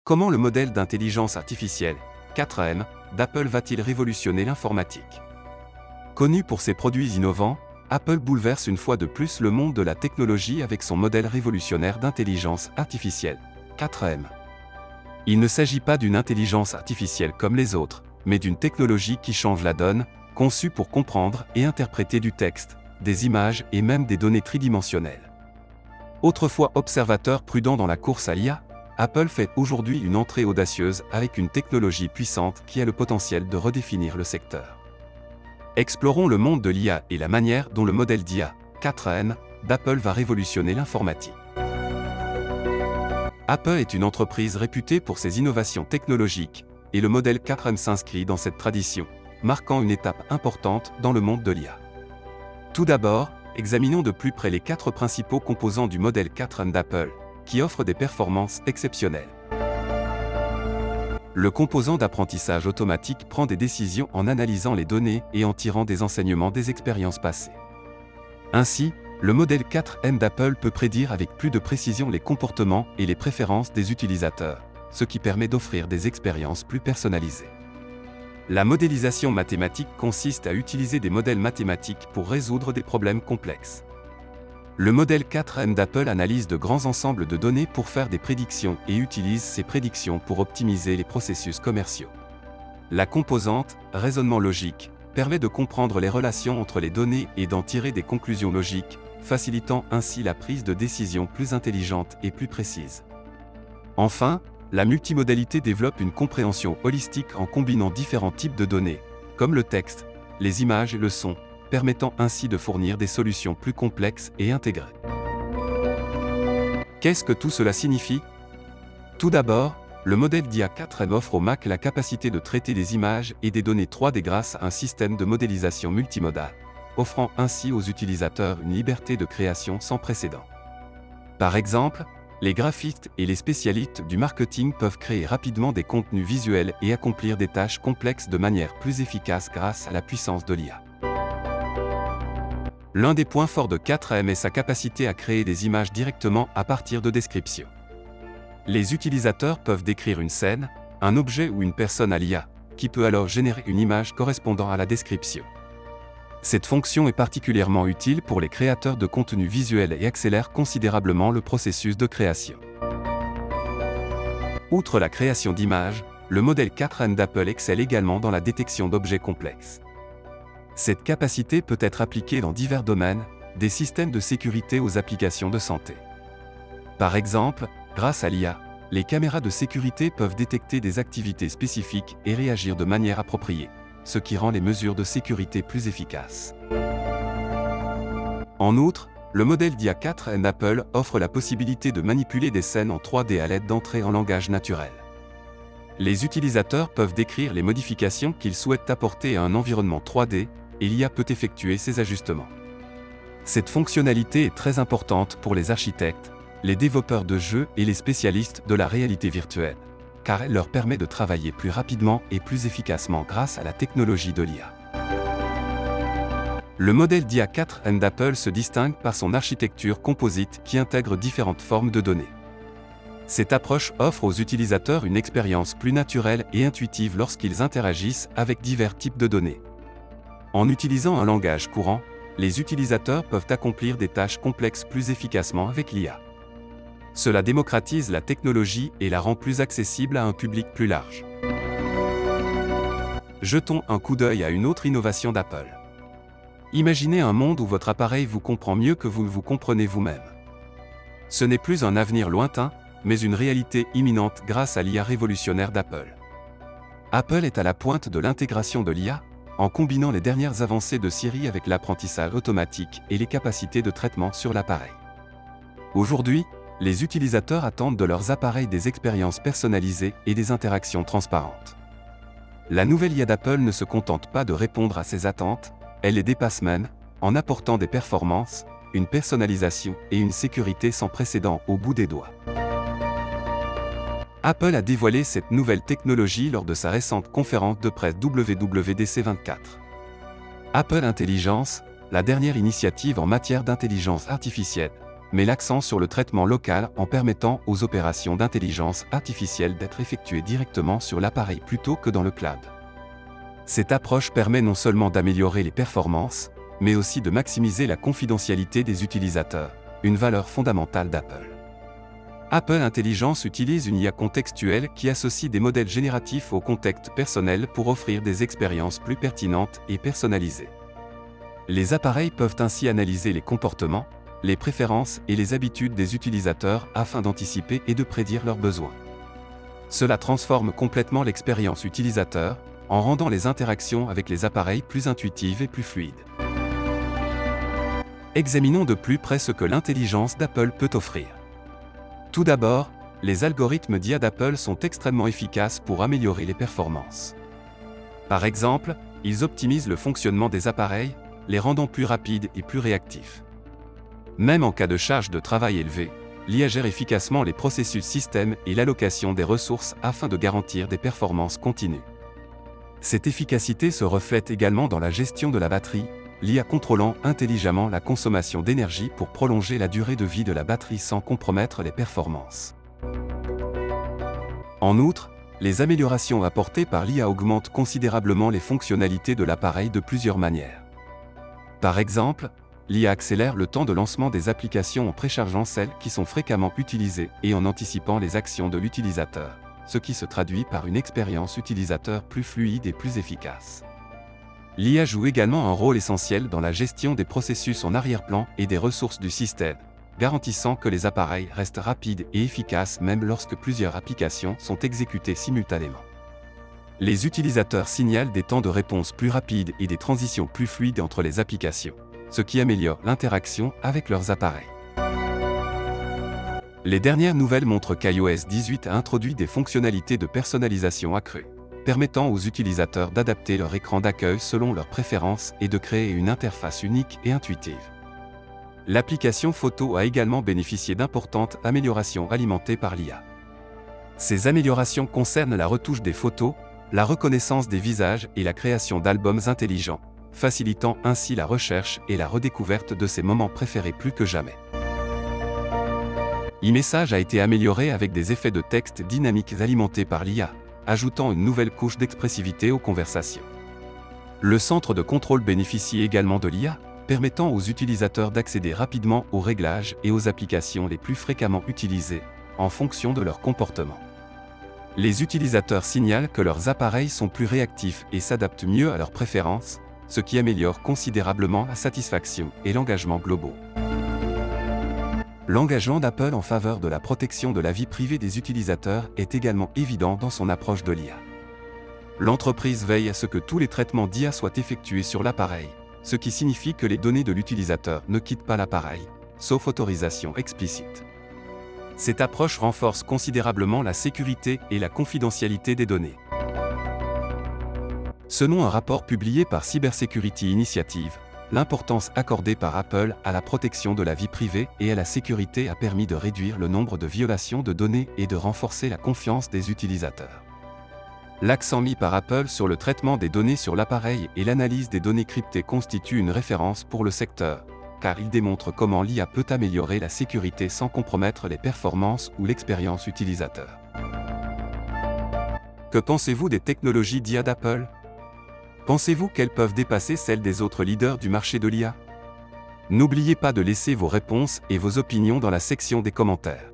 Comment le modèle d'intelligence artificielle, 4M, d'Apple va-t-il révolutionner l'informatique? Connu pour ses produits innovants, Apple bouleverse une fois de plus le monde de la technologie avec son modèle révolutionnaire d'intelligence artificielle, 4M. Il ne s'agit pas d'une intelligence artificielle comme les autres, mais d'une technologie qui change la donne, conçue pour comprendre et interpréter du texte, des images et même des données tridimensionnelles. Autrefois observateur prudent dans la course à l'IA, Apple fait aujourd'hui une entrée audacieuse avec une technologie puissante qui a le potentiel de redéfinir le secteur. Explorons le monde de l'IA et la manière dont le modèle d'IA, 4M, d'Apple va révolutionner l'informatique. Apple est une entreprise réputée pour ses innovations technologiques, et le modèle 4M s'inscrit dans cette tradition, marquant une étape importante dans le monde de l'IA. Tout d'abord, examinons de plus près les 4 principaux composants du modèle 4M d'Apple, qui offre des performances exceptionnelles. Le composant d'apprentissage automatique prend des décisions en analysant les données et en tirant des enseignements des expériences passées. Ainsi, le modèle 4M d'Apple peut prédire avec plus de précision les comportements et les préférences des utilisateurs, ce qui permet d'offrir des expériences plus personnalisées. La modélisation mathématique consiste à utiliser des modèles mathématiques pour résoudre des problèmes complexes. Le modèle 4M d'Apple analyse de grands ensembles de données pour faire des prédictions et utilise ces prédictions pour optimiser les processus commerciaux. La composante « raisonnement logique » permet de comprendre les relations entre les données et d'en tirer des conclusions logiques, facilitant ainsi la prise de décisions plus intelligentes et plus précises. Enfin, la multimodalité développe une compréhension holistique en combinant différents types de données, comme le texte, les images et le son, permettant ainsi de fournir des solutions plus complexes et intégrées. Qu'est-ce que tout cela signifie? Tout d'abord, le modèle d'IA 4M offre au Mac la capacité de traiter des images et des données 3D grâce à un système de modélisation multimodal, offrant ainsi aux utilisateurs une liberté de création sans précédent. Par exemple, les graphistes et les spécialistes du marketing peuvent créer rapidement des contenus visuels et accomplir des tâches complexes de manière plus efficace grâce à la puissance de l'IA. L'un des points forts de 4M est sa capacité à créer des images directement à partir de descriptions. Les utilisateurs peuvent décrire une scène, un objet ou une personne à l'IA, qui peut alors générer une image correspondant à la description. Cette fonction est particulièrement utile pour les créateurs de contenus visuels et accélère considérablement le processus de création. Outre la création d'images, le modèle 4M d'Apple excelle également dans la détection d'objets complexes. Cette capacité peut être appliquée dans divers domaines, des systèmes de sécurité aux applications de santé. Par exemple, grâce à l'IA, les caméras de sécurité peuvent détecter des activités spécifiques et réagir de manière appropriée, ce qui rend les mesures de sécurité plus efficaces. En outre, le modèle d'IA 4M d'Apple offre la possibilité de manipuler des scènes en 3D à l'aide d'entrées en langage naturel. Les utilisateurs peuvent décrire les modifications qu'ils souhaitent apporter à un environnement 3D, et l'IA peut effectuer ces ajustements. Cette fonctionnalité est très importante pour les architectes, les développeurs de jeux et les spécialistes de la réalité virtuelle, car elle leur permet de travailler plus rapidement et plus efficacement grâce à la technologie de l'IA. Le modèle d'IA 4M d'Apple se distingue par son architecture composite qui intègre différentes formes de données. Cette approche offre aux utilisateurs une expérience plus naturelle et intuitive lorsqu'ils interagissent avec divers types de données. En utilisant un langage courant, les utilisateurs peuvent accomplir des tâches complexes plus efficacement avec l'IA. Cela démocratise la technologie et la rend plus accessible à un public plus large. Jetons un coup d'œil à une autre innovation d'Apple. Imaginez un monde où votre appareil vous comprend mieux que vous ne vous comprenez vous-même. Ce n'est plus un avenir lointain, mais une réalité imminente grâce à l'IA révolutionnaire d'Apple. Apple est à la pointe de l'intégration de l'IA, en combinant les dernières avancées de Siri avec l'apprentissage automatique et les capacités de traitement sur l'appareil. Aujourd'hui, les utilisateurs attendent de leurs appareils des expériences personnalisées et des interactions transparentes. La nouvelle IA d'Apple ne se contente pas de répondre à ces attentes, elle les dépasse même, en apportant des performances, une personnalisation et une sécurité sans précédent au bout des doigts. Apple a dévoilé cette nouvelle technologie lors de sa récente conférence de presse WWDC 24. Apple Intelligence, la dernière initiative en matière d'intelligence artificielle, met l'accent sur le traitement local en permettant aux opérations d'intelligence artificielle d'être effectuées directement sur l'appareil plutôt que dans le cloud. Cette approche permet non seulement d'améliorer les performances, mais aussi de maximiser la confidentialité des utilisateurs, une valeur fondamentale d'Apple. Apple Intelligence utilise une IA contextuelle qui associe des modèles génératifs au contexte personnel pour offrir des expériences plus pertinentes et personnalisées. Les appareils peuvent ainsi analyser les comportements, les préférences et les habitudes des utilisateurs afin d'anticiper et de prédire leurs besoins. Cela transforme complètement l'expérience utilisateur, en rendant les interactions avec les appareils plus intuitives et plus fluides. Examinons de plus près ce que l'intelligence d'Apple peut offrir. Tout d'abord, les algorithmes d'IA d'Apple sont extrêmement efficaces pour améliorer les performances. Par exemple, ils optimisent le fonctionnement des appareils, les rendant plus rapides et plus réactifs. Même en cas de charge de travail élevée, l'IA gère efficacement les processus système et l'allocation des ressources afin de garantir des performances continues. Cette efficacité se reflète également dans la gestion de la batterie, l'IA contrôlant intelligemment la consommation d'énergie pour prolonger la durée de vie de la batterie sans compromettre les performances. En outre, les améliorations apportées par l'IA augmentent considérablement les fonctionnalités de l'appareil de plusieurs manières. Par exemple, l'IA accélère le temps de lancement des applications en préchargeant celles qui sont fréquemment utilisées et en anticipant les actions de l'utilisateur, ce qui se traduit par une expérience utilisateur plus fluide et plus efficace. L'IA joue également un rôle essentiel dans la gestion des processus en arrière-plan et des ressources du système, garantissant que les appareils restent rapides et efficaces même lorsque plusieurs applications sont exécutées simultanément. Les utilisateurs signalent des temps de réponse plus rapides et des transitions plus fluides entre les applications, ce qui améliore l'interaction avec leurs appareils. Les dernières nouvelles montrent qu'iOS 18 a introduit des fonctionnalités de personnalisation accrues, permettant aux utilisateurs d'adapter leur écran d'accueil selon leurs préférences et de créer une interface unique et intuitive. L'application photo a également bénéficié d'importantes améliorations alimentées par l'IA. Ces améliorations concernent la retouche des photos, la reconnaissance des visages et la création d'albums intelligents, facilitant ainsi la recherche et la redécouverte de ses moments préférés plus que jamais. iMessage a été amélioré avec des effets de texte dynamiques alimentés par l'IA, ajoutant une nouvelle couche d'expressivité aux conversations. Le centre de contrôle bénéficie également de l'IA, permettant aux utilisateurs d'accéder rapidement aux réglages et aux applications les plus fréquemment utilisées, en fonction de leur comportement. Les utilisateurs signalent que leurs appareils sont plus réactifs et s'adaptent mieux à leurs préférences, ce qui améliore considérablement la satisfaction et l'engagement globaux. L'engagement d'Apple en faveur de la protection de la vie privée des utilisateurs est également évident dans son approche de l'IA. L'entreprise veille à ce que tous les traitements d'IA soient effectués sur l'appareil, ce qui signifie que les données de l'utilisateur ne quittent pas l'appareil, sauf autorisation explicite. Cette approche renforce considérablement la sécurité et la confidentialité des données. Selon un rapport publié par Cybersecurity Initiative, l'importance accordée par Apple à la protection de la vie privée et à la sécurité a permis de réduire le nombre de violations de données et de renforcer la confiance des utilisateurs. L'accent mis par Apple sur le traitement des données sur l'appareil et l'analyse des données cryptées constitue une référence pour le secteur, car il démontre comment l'IA peut améliorer la sécurité sans compromettre les performances ou l'expérience utilisateur. Que pensez-vous des technologies d'IA d'Apple ? Pensez-vous qu'elles peuvent dépasser celles des autres leaders du marché de l'IA ? N'oubliez pas de laisser vos réponses et vos opinions dans la section des commentaires.